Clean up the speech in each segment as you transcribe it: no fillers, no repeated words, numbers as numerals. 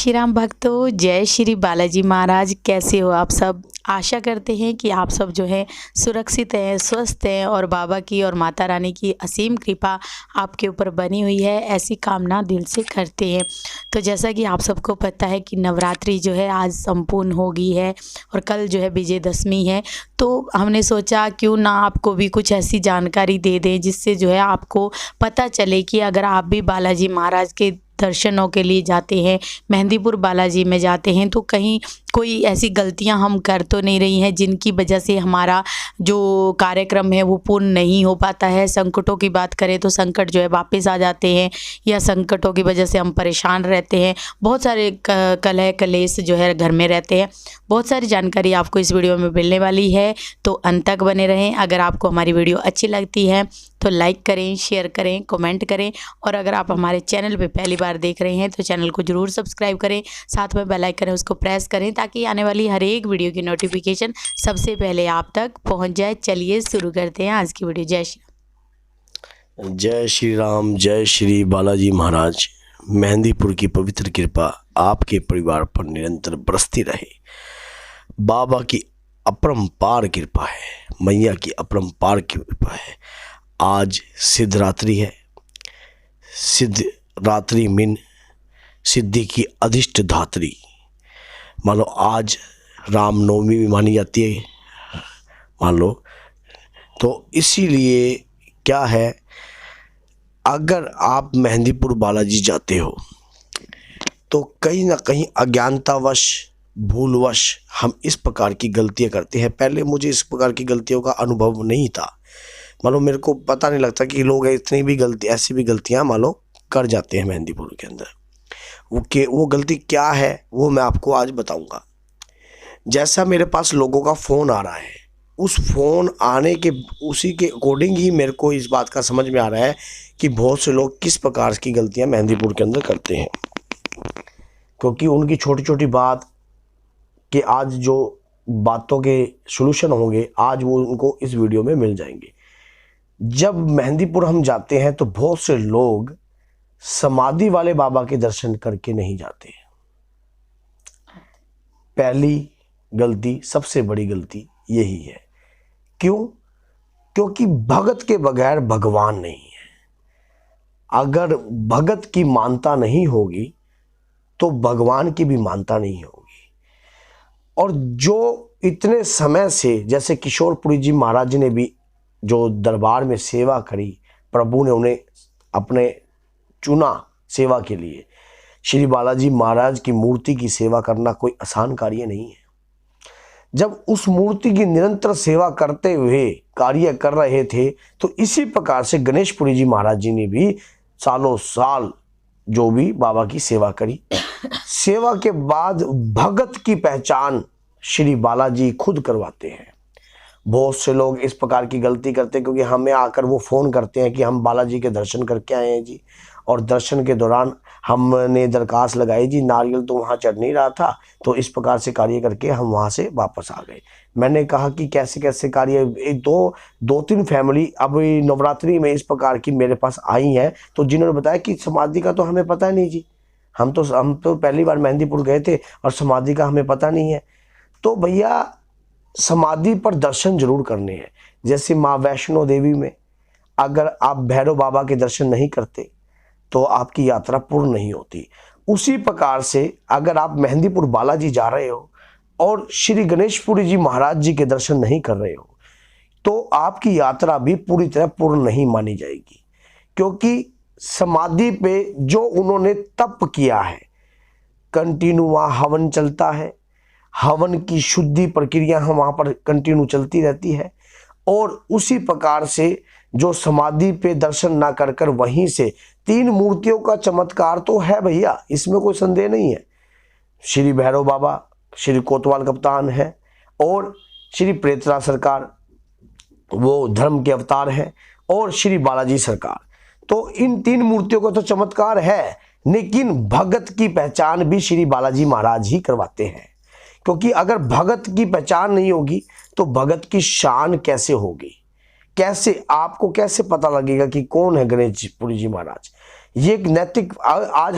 श्री राम भक्तों, जय श्री बालाजी महाराज। कैसे हो आप सब? आशा करते हैं कि आप सब जो है सुरक्षित हैं, स्वस्थ हैं और बाबा की और माता रानी की असीम कृपा आपके ऊपर बनी हुई है, ऐसी कामना दिल से करते हैं। तो जैसा कि आप सबको पता है कि नवरात्रि जो है आज संपूर्ण हो गई है और कल जो है विजयदशमी है। तो हमने सोचा क्यों ना आपको भी कुछ ऐसी जानकारी दे दें जिससे जो है आपको पता चले कि अगर आप भी बालाजी महाराज के दर्शनों के लिए जाते हैं, मेहंदीपुर बालाजी में जाते हैं, तो कहीं कोई ऐसी गलतियां हम कर तो नहीं रही हैं जिनकी वजह से हमारा जो कार्यक्रम है वो पूर्ण नहीं हो पाता है। संकटों की बात करें तो संकट जो है वापस आ जाते हैं या संकटों की वजह से हम परेशान रहते हैं। बहुत सारे कलह कलेश जो है घर में रहते हैं। बहुत सारी जानकारी आपको इस वीडियो में मिलने वाली है, तो अंत तक बने रहें। अगर आपको हमारी वीडियो अच्छी लगती है तो लाइक करें, शेयर करें, कमेंट करें और अगर आप हमारे चैनल पे पहली बार देख रहे हैं तो चैनल को ज़रूर सब्सक्राइब करें, साथ में बेल आइकन है उसको प्रेस करें ताकि आने वाली हर एक वीडियो की नोटिफिकेशन सबसे पहले आप तक पहुंच जाए। चलिए शुरू करते हैं आज की वीडियो। जय श्री राम, जय श्री बालाजी महाराज। मेहंदीपुर की पवित्र कृपा आपके परिवार पर निरंतर बरसती रहे। बाबा की अपरंपार कृपा है, मैया की अपरंपार कृपा है। आज सिद्धरात्रि है। सिद्धरात्रि मीन सिद्धि की अधिष्ठ धात्री। मान लो आज रामनवमी भी मानी जाती है, मान लो। तो इसीलिए क्या है, अगर आप मेहंदीपुर बालाजी जाते हो तो कहीं ना कहीं अज्ञानतावश, भूलवश हम इस प्रकार की गलतियां करते हैं। पहले मुझे इस प्रकार की गलतियों का अनुभव नहीं था। मान लो मेरे को पता नहीं लगता कि लोग इतनी भी गलती, ऐसी भी गलतियां मान लो कर जाते हैं मेहंदीपुर के अंदर। वो गलती क्या है वो मैं आपको आज बताऊंगा। जैसा मेरे पास लोगों का फ़ोन आ रहा है, उस फ़ोन आने के उसी के अकॉर्डिंग ही मेरे को इस बात का समझ में आ रहा है कि बहुत से लोग किस प्रकार की गलतियां मेहंदीपुर के अंदर करते हैं। क्योंकि उनकी छोटी छोटी बात कि आज जो बातों के सॉल्यूशन होंगे आज वो उनको इस वीडियो में मिल जाएंगे। जब मेहंदीपुर हम जाते हैं तो बहुत से लोग समाधि वाले बाबा के दर्शन करके नहीं जाते। पहली गलती, सबसे बड़ी गलती यही है। क्यों? क्योंकि भगत के बगैर भगवान नहीं है। अगर भगत की मानता नहीं होगी तो भगवान की भी मानता नहीं होगी। और जो इतने समय से, जैसे किशोरपुरी जी महाराज ने भी जो दरबार में सेवा करी, प्रभु ने उन्हें अपने चुना सेवा के लिए। श्री बालाजी महाराज की मूर्ति की सेवा करना कोई आसान कार्य नहीं है। जब उस मूर्ति की निरंतर सेवा करते हुए कार्य कर रहे थे तो इसी प्रकार से गणेशपुरी जी महाराज जी ने भी सालों साल जो भी बाबा की सेवा करी। सेवा के बाद भगत की पहचान श्री बालाजी खुद करवाते हैं। बहुत से लोग इस प्रकार की गलती करते हैं क्योंकि हमें आकर वो फ़ोन करते हैं कि हम बालाजी के दर्शन करके आए हैं जी, और दर्शन के दौरान हमने दरखास्त लगाई जी, नारियल तो वहाँ चढ़ नहीं रहा था, तो इस प्रकार से कार्य करके हम वहाँ से वापस आ गए। मैंने कहा कि कैसे कैसे कार्य, दो तीन फैमिली अब नवरात्रि में इस प्रकार की मेरे पास आई हैं, तो जिन्होंने बताया कि समाधि का तो हमें पता ही नहीं जी, हम तो पहली बार मेहंदीपुर गए थे और समाधि का हमें पता नहीं है। तो भैया समाधि पर दर्शन जरूर करने हैं। जैसे माँ वैष्णो देवी में अगर आप भैरव बाबा के दर्शन नहीं करते तो आपकी यात्रा पूर्ण नहीं होती। उसी प्रकार से अगर आप मेहंदीपुर बालाजी जा रहे हो और श्री गणेशपुरी जी महाराज जी के दर्शन नहीं कर रहे हो तो आपकी यात्रा भी पूरी तरह पूर्ण नहीं मानी जाएगी। क्योंकि समाधि पे जो उन्होंने तप किया है, कंटिन्यू वहाँ हवन चलता है, हवन की शुद्धि प्रक्रिया वहाँ पर कंटिन्यू चलती रहती है। और उसी प्रकार से जो समाधि पे दर्शन ना कर कर वहीं से तीन मूर्तियों का चमत्कार तो है भैया, इसमें कोई संदेह नहीं है। श्री भैरव बाबा, श्री कोतवाल कप्तान है और श्री प्रेतराज सरकार वो धर्म के अवतार हैं, और श्री बालाजी सरकार। तो इन तीन मूर्तियों का तो चमत्कार है, लेकिन भगत की पहचान भी श्री बालाजी महाराज ही करवाते हैं। क्योंकि अगर भगत की पहचान नहीं होगी तो भगत की शान कैसे होगी, कैसे आपको कैसे पता लगेगा कि कौन है गणेशपुरी जी महाराज। ये एक नैतिक, आज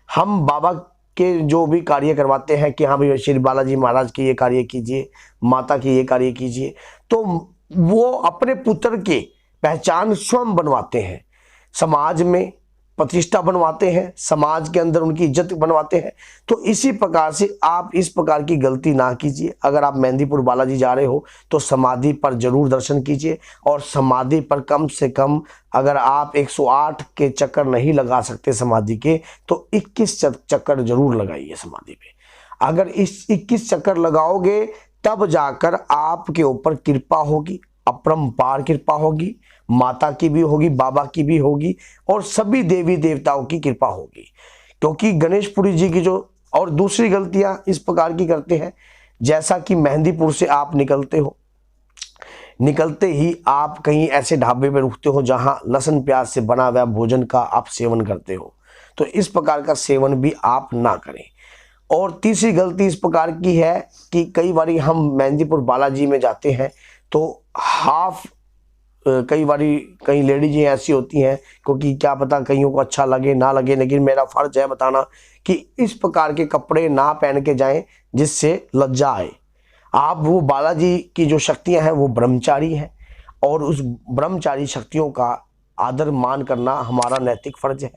हम बाबा के जो भी कार्य करवाते हैं कि हाँ भाई श्री बालाजी महाराज के ये कार्य कीजिए, माता के ये कार्य कीजिए, तो वो अपने पुत्र के पहचान स्वयं बनवाते हैं, समाज में प्रतिष्ठा बनवाते हैं, समाज के अंदर उनकी इज्जत बनवाते हैं। तो इसी प्रकार से आप इस प्रकार की गलती ना कीजिए। अगर आप मेहंदीपुर बालाजी जा रहे हो तो समाधि पर जरूर दर्शन कीजिए, और समाधि पर कम से कम अगर आप 108 के चक्कर नहीं लगा सकते समाधि के, तो 21 चक्कर जरूर लगाइए समाधि पे। अगर इस 21 चक्कर लगाओगे तब जाकर आपके ऊपर कृपा होगी, अपरंपार कृपा होगी, माता की भी होगी, बाबा की भी होगी, और सभी देवी देवताओं की कृपा होगी। क्योंकि गणेशपुरी जी की जो और दूसरी गलतियां इस प्रकार की करते हैं, जैसा कि मेहंदीपुर से आप निकलते हो, निकलते ही आप कहीं ऐसे ढाबे पे रुकते हो जहां लहसुन प्याज से बना हुआ भोजन का आप सेवन करते हो, तो इस प्रकार का सेवन भी आप ना करें। और तीसरी गलती इस प्रकार की है कि कई बार हम मेहंदीपुर बालाजी में जाते हैं तो कई बारी कई लेडीज ऐसी होती हैं, क्योंकि क्या पता कईयों को अच्छा लगे ना लगे, लेकिन मेरा फर्ज है बताना कि इस प्रकार के कपड़े ना पहन के जाएं जिससे लज्जा आए। आप वो बालाजी की जो शक्तियां हैं वो ब्रह्मचारी हैं, और उस ब्रह्मचारी शक्तियों का आदर मान करना हमारा नैतिक फर्ज है,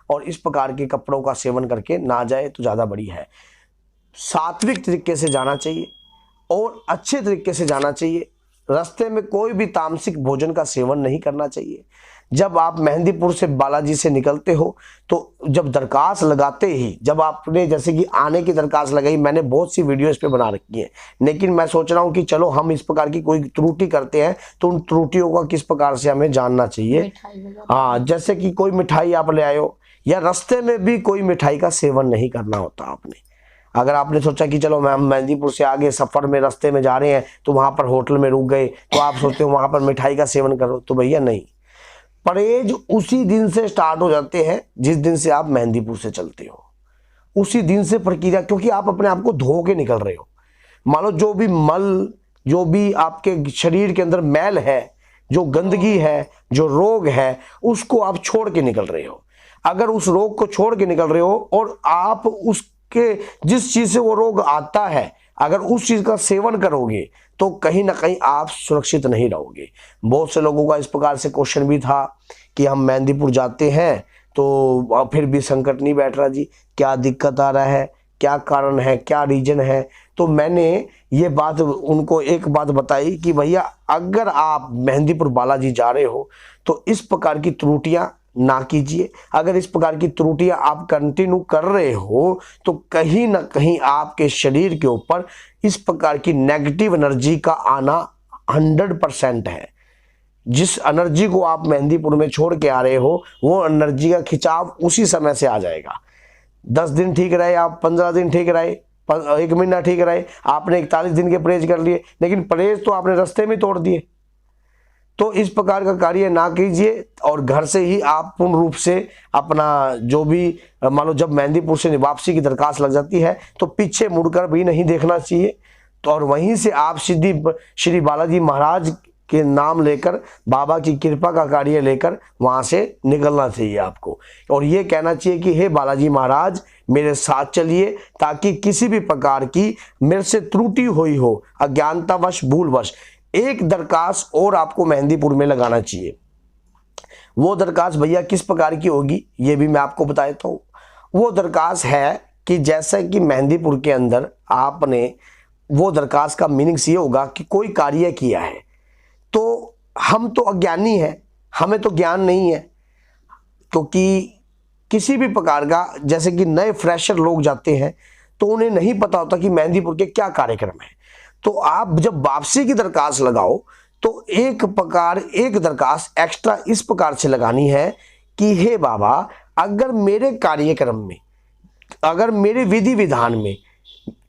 और इस प्रकार के कपड़ों का सेवन करके ना जाए तो ज़्यादा बड़ी है। सात्विक तरीके से जाना चाहिए और अच्छे तरीके से जाना चाहिए। रास्ते में कोई भी तामसिक भोजन का सेवन नहीं करना चाहिए। जब आप मेहंदीपुर से बालाजी से निकलते हो तो जब दरखास्त लगाते ही, जब आपने जैसे कि आने की दरखास्त लगाई, मैंने बहुत सी वीडियो इस पे बना रखी है, लेकिन मैं सोच रहा हूँ कि चलो हम इस प्रकार की कोई त्रुटि करते हैं तो उन त्रुटियों का किस प्रकार से हमें जानना चाहिए। हाँ, जैसे कि कोई मिठाई आप ले आए हो, या रास्ते में भी कोई मिठाई का सेवन नहीं करना होता आपने। अगर आपने सोचा कि चलो हम मेहंदीपुर से आगे सफ़र में रास्ते में जा रहे हैं तो वहाँ पर होटल में रुक गए, तो आप सोचते हो वहाँ पर मिठाई का सेवन करो, तो भैया नहीं। परहेज उसी दिन से स्टार्ट हो जाते हैं जिस दिन से आप मेहंदीपुर से चलते हो, उसी दिन से प्रक्रिया, क्योंकि आप अपने आप को धो के निकल रहे हो। मान लो जो भी मल, जो भी आपके शरीर के अंदर मैल है, जो गंदगी है, जो रोग है, उसको आप छोड़ के निकल रहे हो। अगर उस रोग को छोड़ के निकल रहे हो और आप उसके जिस चीज से वो रोग आता है, अगर उस चीज का सेवन करोगे तो कहीं ना कहीं आप सुरक्षित नहीं रहोगे। बहुत से लोगों का इस प्रकार से क्वेश्चन भी था कि हम मेहंदीपुर जाते हैं तो फिर भी संकट नहीं बैठ रहा जी, क्या दिक्कत आ रहा है, क्या कारण है, क्या रीजन है। तो मैंने ये बात उनको एक बात बताई कि भैया अगर आप मेहंदीपुर बालाजी जा रहे हो तो इस प्रकार की त्रुटियां ना कीजिए। अगर इस प्रकार की त्रुटियां आप कंटिन्यू कर रहे हो तो कहीं ना कहीं आपके शरीर के ऊपर इस प्रकार की नेगेटिव एनर्जी का आना 100% है। जिस एनर्जी को आप मेहंदीपुर में छोड़ के आ रहे हो, वो एनर्जी का खिंचाव उसी समय से आ जाएगा। 10 दिन ठीक रहे आप, 15 दिन ठीक रहे, 1 महीना ठीक रहे, आपने 41 दिन के परहेज कर लिए, लेकिन परहेज तो आपने रास्ते में तोड़ दिए। तो इस प्रकार का कार्य ना कीजिए, और घर से ही आप पूर्ण रूप से अपना जो भी, मान लो जब मेहंदीपुर से वापसी की दरखास्त लग जाती है तो पीछे मुड़कर भी नहीं देखना चाहिए। तो और वहीं से आप सीधी श्री बालाजी महाराज के नाम लेकर, बाबा की कृपा का कार्य लेकर वहां से निकलना चाहिए आपको, और ये कहना चाहिए कि हे बालाजी महाराज मेरे साथ चलिए, ताकि किसी भी प्रकार की मेरे से त्रुटि हुई हो, अज्ञानतावश, भूलवश, एक दरखास्त और आपको मेहंदीपुर में लगाना चाहिए। वो दरखास्त भैया किस प्रकार की होगी ये भी मैं आपको बता देता हूँ। वो दरखास्त है कि जैसा कि मेहंदीपुर के अंदर आपने, वो दरखास्त का मीनिंग्स ये होगा कि कोई कार्य किया है, तो हम तो अज्ञानी हैं, हमें तो ज्ञान नहीं है, क्योंकि किसी भी प्रकार का, जैसे कि नए फ्रेशर लोग जाते हैं तो उन्हें नहीं पता होता कि मेहंदीपुर के क्या कार्यक्रम है। तो आप जब वापसी की दरखास्त लगाओ तो एक दरखास्त एक्स्ट्रा इस प्रकार से लगानी है कि हे बाबा, अगर मेरे कार्यक्रम में, अगर मेरे विधि विधान में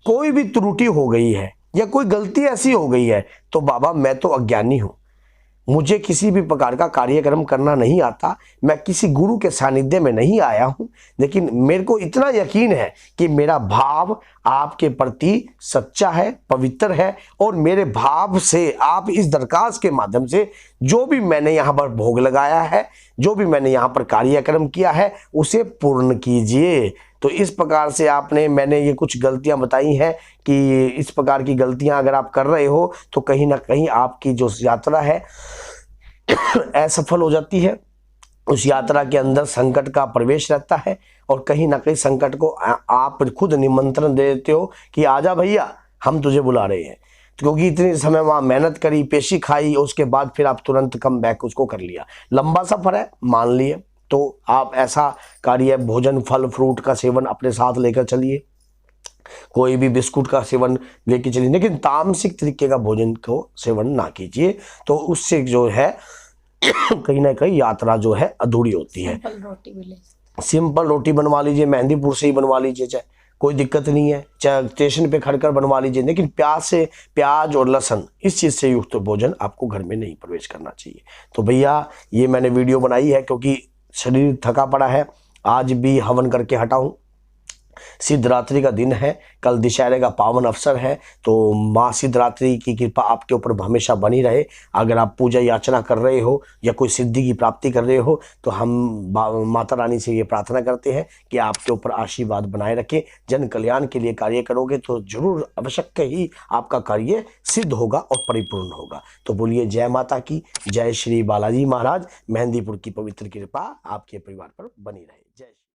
कोई भी त्रुटि हो गई है या कोई गलती ऐसी हो गई है तो बाबा मैं तो अज्ञानी हूं, मुझे किसी भी प्रकार का कार्यक्रम करना नहीं आता, मैं किसी गुरु के सानिध्य में नहीं आया हूं, लेकिन मेरे को इतना यकीन है कि मेरा भाव आपके प्रति सच्चा है, पवित्र है, और मेरे भाव से आप इस दरखास्त के माध्यम से जो भी मैंने यहाँ पर भोग लगाया है, जो भी मैंने यहाँ पर कार्यक्रम किया है, उसे पूर्ण कीजिए। तो इस प्रकार से मैंने ये कुछ गलतियां बताई हैं कि इस प्रकार की गलतियां अगर आप कर रहे हो तो कहीं ना कहीं आपकी जो यात्रा है असफल हो जाती है। उस यात्रा के अंदर संकट का प्रवेश रहता है और कहीं ना कहीं संकट को आप खुद निमंत्रण दे देते हो कि आजा भैया, हम तुझे बुला रहे हैं। क्योंकि इतने समय वहाँ मेहनत करी, पेशी खाई, उसके बाद फिर आप तुरंत कम बैक उसको कर लिया। लंबा सफर है, मान लिए, तो आप ऐसा कार्य, भोजन, फल फ्रूट का सेवन अपने साथ लेकर चलिए, कोई भी बिस्कुट का सेवन लेके चलिए, लेकिन तामसिक तरीके का भोजन को सेवन ना कीजिए। तो उससे जो है कहीं ना कहीं यात्रा जो है अधूरी होती है। सिंपल रोटी बनवा लीजिए, मेहंदीपुर से ही बनवा लीजिए, चाहे कोई दिक्कत नहीं है, चाहे स्टेशन पे खड़कर बनवा लीजिए, लेकिन प्याज और लहसुन इस चीज़ से युक्त भोजन आपको घर में नहीं प्रवेश करना चाहिए। तो भैया ये मैंने वीडियो बनाई है क्योंकि शरीर थका पड़ा है, आज भी हवन करके हटा हूँ। सिद्धरात्रि का दिन है, कल दशहरे का पावन अवसर है, तो माँ सिद्धरात्रि की कृपा आपके ऊपर हमेशा बनी रहे। अगर आप पूजा याचना कर रहे हो या कोई सिद्धि की प्राप्ति कर रहे हो तो हम माता रानी से ये प्रार्थना करते हैं कि आपके ऊपर आशीर्वाद बनाए रखें। जन कल्याण के लिए कार्य करोगे तो जरूर अवश्य ही आपका कार्य सिद्ध होगा और परिपूर्ण होगा। तो बोलिए जय माता की, जय श्री बालाजी महाराज। मेहंदीपुर की पवित्र कृपा आपके परिवार पर बनी रहे।